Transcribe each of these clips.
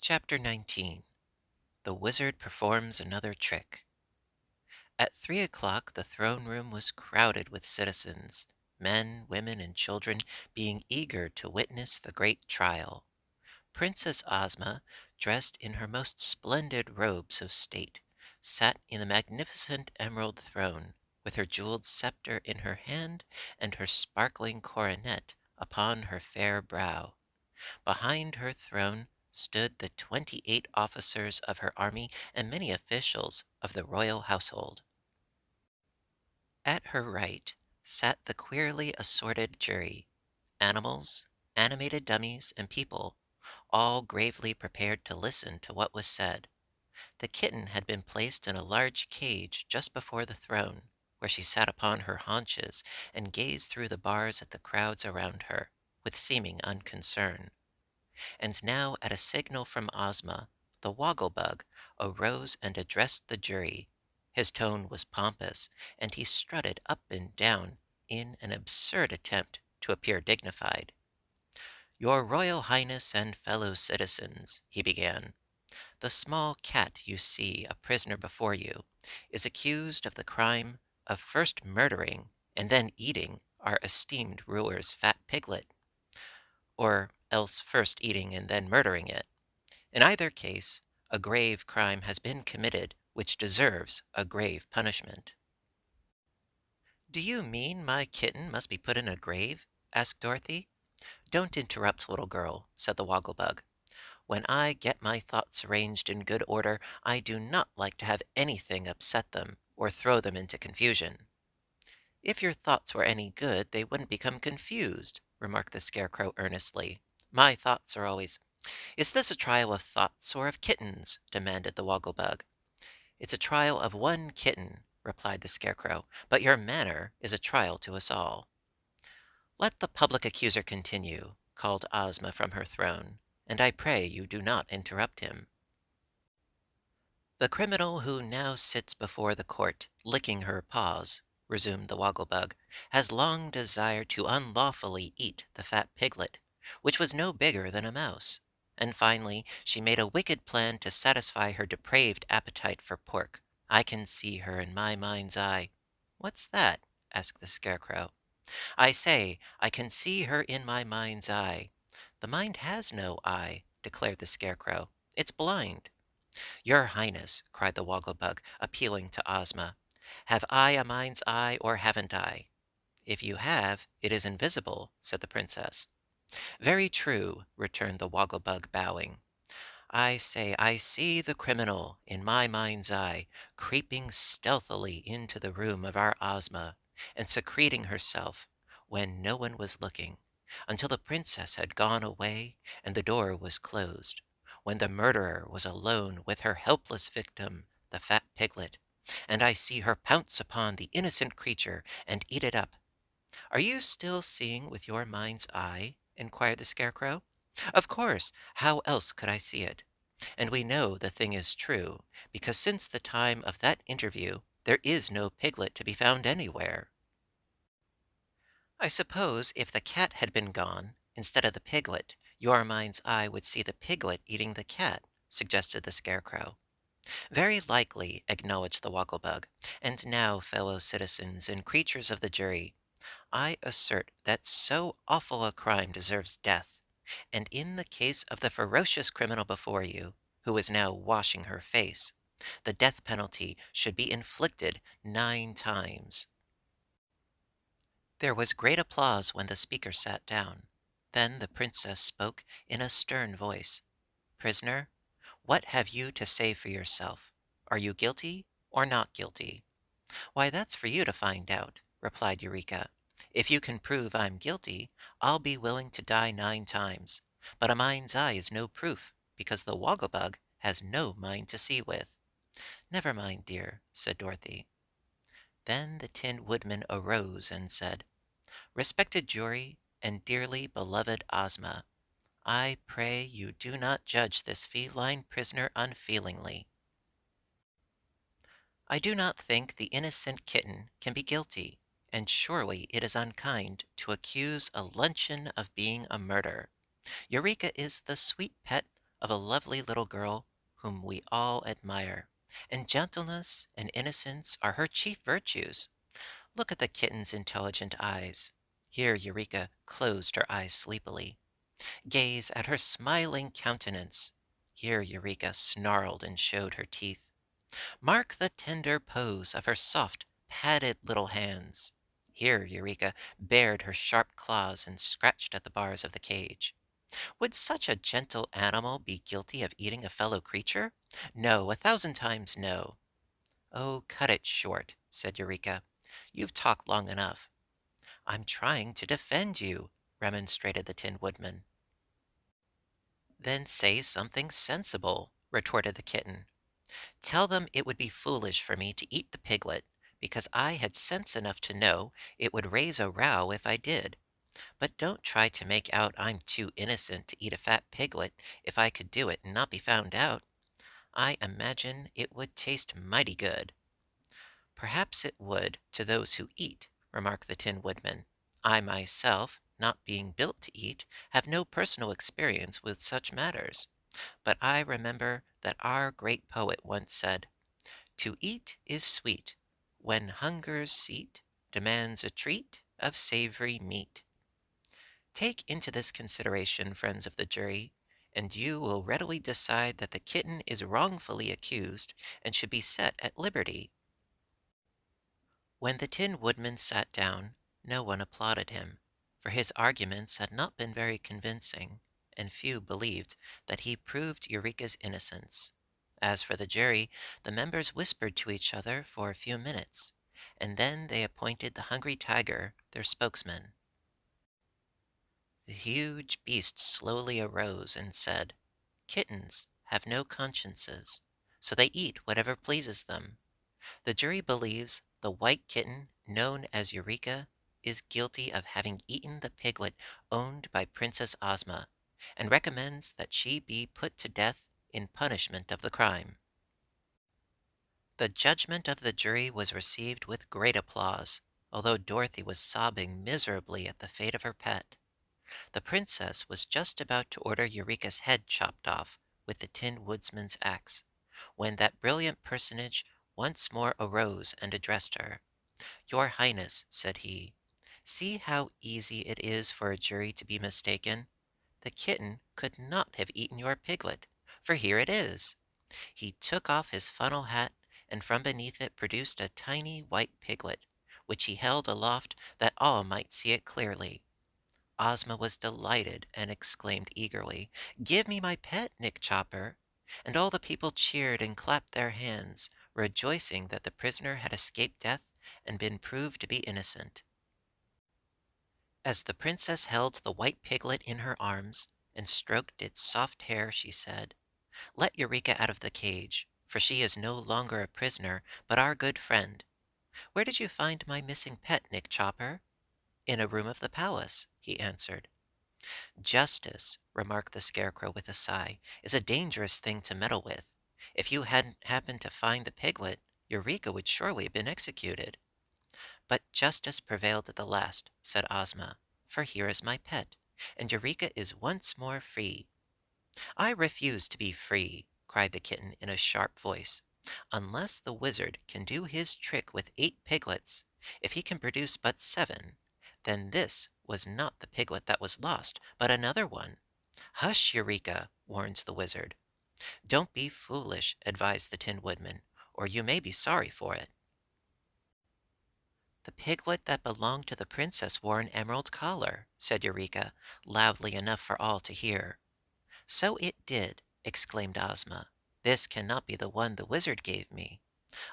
Chapter 19. The Wizard Performs Another Trick. At 3 o'clock, the throne room was crowded with citizens, men, women, and children being eager to witness the great trial. Princess Ozma, dressed in her most splendid robes of state, sat in the magnificent emerald throne, with her jeweled scepter in her hand and her sparkling coronet upon her fair brow. Behind her throne stood the 28 officers of her army and many officials of the royal household. At her right sat the queerly assorted jury, animals, animated dummies, and people, all gravely prepared to listen to what was said. The kitten had been placed in a large cage just before the throne, where she sat upon her haunches and gazed through the bars at the crowds around her, with seeming unconcern. And now, at a signal from Ozma, the Woggle-Bug arose and addressed the jury. His tone was pompous, and he strutted up and down in an absurd attempt to appear dignified. "Your Royal Highness and fellow citizens," he began, "the small cat you see a prisoner before you is accused of the crime of first murdering and then eating our esteemed ruler's fat piglet, or else first eating and then murdering it. In either case, a grave crime has been committed which deserves a grave punishment." "Do you mean my kitten must be put in a grave?" asked Dorothy. "Don't interrupt, little girl," said the Woggle-Bug. "When I get my thoughts arranged in good order, I do not like to have anything upset them or throw them into confusion." "If your thoughts were any good, they wouldn't become confused," remarked the Scarecrow earnestly. "My thoughts are always—" "Is this a trial of thoughts or of kittens?" demanded the Woggle-Bug. "It's a trial of one kitten," replied the Scarecrow, "but your manner is a trial to us all." "Let the public accuser continue," called Ozma from her throne, "and I pray you do not interrupt him." "The criminal who now sits before the court, licking her paws," resumed the Woggle-Bug, "has long desired to unlawfully eat the fat piglet, which was no bigger than a mouse. And finally she made a wicked plan to satisfy her depraved appetite for pork. I can see her in my mind's eye." "What's that?" asked the Scarecrow. "I say, I can see her in my mind's eye." "The mind has no eye," declared the Scarecrow. "It's blind." "Your Highness," cried the Woggle-Bug, appealing to Ozma, "have I a mind's eye, or haven't I?" "If you have, it is invisible," said the Princess. "Very true," returned the Woggle-Bug, bowing. "I say, I see the criminal, in my mind's eye, creeping stealthily into the room of our Ozma, and secreting herself, when no one was looking, until the Princess had gone away and the door was closed, when the murderer was alone with her helpless victim, the fat piglet, and I see her pounce upon the innocent creature and eat it up." "Are you still seeing with your mind's eye?" inquired the Scarecrow. "Of course. How else could I see it? And we know the thing is true, because since the time of that interview there is no piglet to be found anywhere." "I suppose if the cat had been gone, instead of the piglet, your mind's eye would see the piglet eating the cat," suggested the Scarecrow. "Very likely," acknowledged the Woggle-Bug. "And now, fellow citizens and creatures of the jury, I assert that so awful a crime deserves death, and in the case of the ferocious criminal before you, who is now washing her face, the death penalty should be inflicted 9 times." There was great applause when the speaker sat down. Then the Princess spoke in a stern voice. "Prisoner, what have you to say for yourself? Are you guilty or not guilty?" "Why, that's for you to find out," replied Eureka. "If you can prove I'm guilty, I'll be willing to die 9 times. But a mind's eye is no proof, because the Woggle-Bug has no mind to see with." "Never mind, dear," said Dorothy. Then the Tin Woodman arose and said, "Respected jury and dearly beloved Ozma, I pray you do not judge this feline prisoner unfeelingly. I do not think the innocent kitten can be guilty, and surely it is unkind to accuse a luncheon of being a murder. Eureka is the sweet pet of a lovely little girl whom we all admire, and gentleness and innocence are her chief virtues. Look at the kitten's intelligent eyes. Here Eureka closed her eyes sleepily. Gaze at her smiling countenance. Here Eureka snarled and showed her teeth. Mark the tender pose of her soft, padded little hands. Here Eureka bared her sharp claws and scratched at the bars of the cage. Would such a gentle animal be guilty of eating a fellow creature? No, 1,000 times no. Oh, cut it short, said Eureka. You've talked long enough. I'm trying to defend you, remonstrated the Tin Woodman. Then say something sensible, retorted the kitten. Tell them it would be foolish for me to eat the piglet, because I had sense enough to know it would raise a row if I did. But don't try to make out I'm too innocent to eat a fat piglet if I could do it and not be found out. I imagine it would taste mighty good. Perhaps it would to those who eat, remarked the Tin Woodman. I myself, not being built to eat, have no personal experience with such matters. But I remember that our great poet once said, "To eat is sweet, when hunger's seat demands a treat of savory meat." Take into this consideration, friends of the jury, and you will readily decide that the kitten is wrongfully accused and should be set at liberty. When the Tin Woodman sat down, no one applauded him, for his arguments had not been very convincing, and few believed that he proved Eureka's innocence. As for the jury, the members whispered to each other for a few minutes, and then they appointed the Hungry Tiger their spokesman. The huge beast slowly arose and said, "Kittens have no consciences, so they eat whatever pleases them. The jury believes the white kitten, known as Eureka, is guilty of having eaten the piglet owned by Princess Ozma, and recommends that she be put to death in punishment of the crime." The judgment of the jury was received with great applause, although Dorothy was sobbing miserably at the fate of her pet. The princess was just about to order Eureka's head chopped off with the Tin Woodman's axe, when that brilliant personage once more arose and addressed her. "Your Highness," said he, "see how easy it is for a jury to be mistaken. The kitten could not have eaten your piglet, for here it is." He took off his funnel hat, and from beneath it produced a tiny white piglet, which he held aloft that all might see it clearly. Ozma was delighted and exclaimed eagerly, "Give me my pet, Nick Chopper!" And all the people cheered and clapped their hands, rejoicing that the prisoner had escaped death and been proved to be innocent. As the princess held the white piglet in her arms and stroked its soft hair, she said, "Let Eureka out of the cage, for she is no longer a prisoner, but our good friend. Where did you find my missing pet, Nick Chopper?" "In a room of the palace," he answered. "Justice," remarked the Scarecrow with a sigh, "is a dangerous thing to meddle with. If you hadn't happened to find the piglet, Eureka would surely have been executed." "But justice prevailed at the last," said Ozma, "for here is my pet, and Eureka is once more free." "I refuse to be free," cried the kitten in a sharp voice, "unless the wizard can do his trick with 8 piglets. If he can produce but 7, then this was not the piglet that was lost, but another one." "Hush, Eureka!" warned the wizard. "Don't be foolish," advised the Tin Woodman, "or you may be sorry for it." "The piglet that belonged to the princess wore an emerald collar," said Eureka, loudly enough for all to hear. "So it did!" exclaimed Ozma. "This cannot be the one the wizard gave me."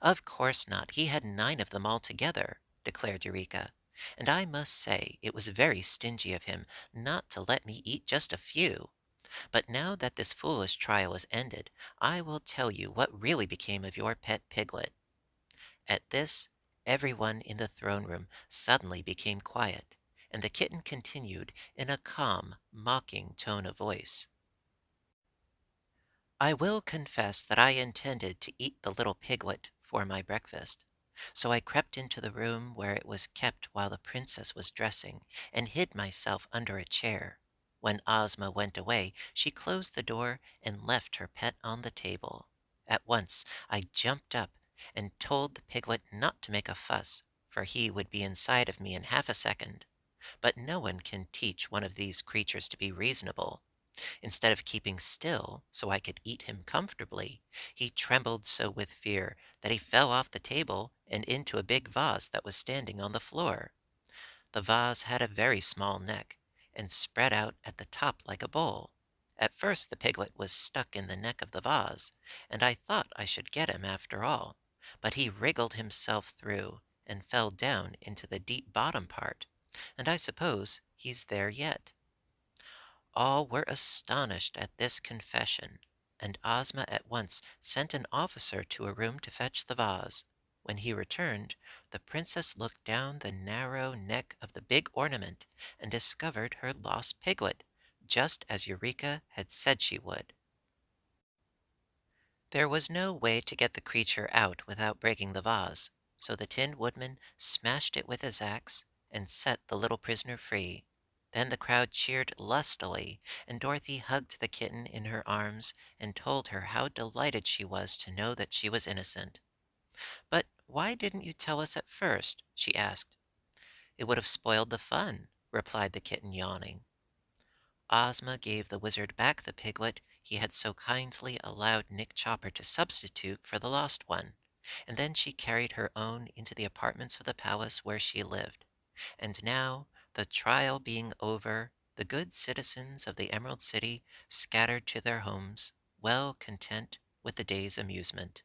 "Of course not. He had 9 of them altogether," declared Eureka. "And I must say it was very stingy of him not to let me eat just a few. But now that this foolish trial is ended, I will tell you what really became of your pet piglet." At this, everyone in the throne room suddenly became quiet, and the kitten continued in a calm, mocking tone of voice. "I will confess that I intended to eat the little piglet for my breakfast. So I crept into the room where it was kept while the princess was dressing, and hid myself under a chair. When Ozma went away, she closed the door and left her pet on the table. At once I jumped up and told the piglet not to make a fuss, for he would be inside of me in half a second. But no one can teach one of these creatures to be reasonable. Instead of keeping still so I could eat him comfortably, he trembled so with fear that he fell off the table and into a big vase that was standing on the floor. The vase had a very small neck, and spread out at the top like a bowl. At first the piglet was stuck in the neck of the vase, and I thought I should get him after all. But he wriggled himself through and fell down into the deep bottom part, and I suppose he's there yet. All were astonished at this confession, and Ozma at once sent an officer to a room to fetch the vase. When he returned, the princess looked down the narrow neck of the big ornament and discovered her lost piglet, just as Eureka had said she would. There was no way to get the creature out without breaking the vase, so the Tin Woodman smashed it with his axe and set the little prisoner free. Then the crowd cheered lustily, and Dorothy hugged the kitten in her arms and told her how delighted she was to know that she was innocent. "But why didn't you tell us at first?" she asked. "It would have spoiled the fun," replied the kitten, yawning. Ozma gave the wizard back the piglet he had so kindly allowed Nick Chopper to substitute for the lost one, and then she carried her own into the apartments of the palace where she lived. And now, the trial being over, the good citizens of the Emerald City scattered to their homes, well content with the day's amusement.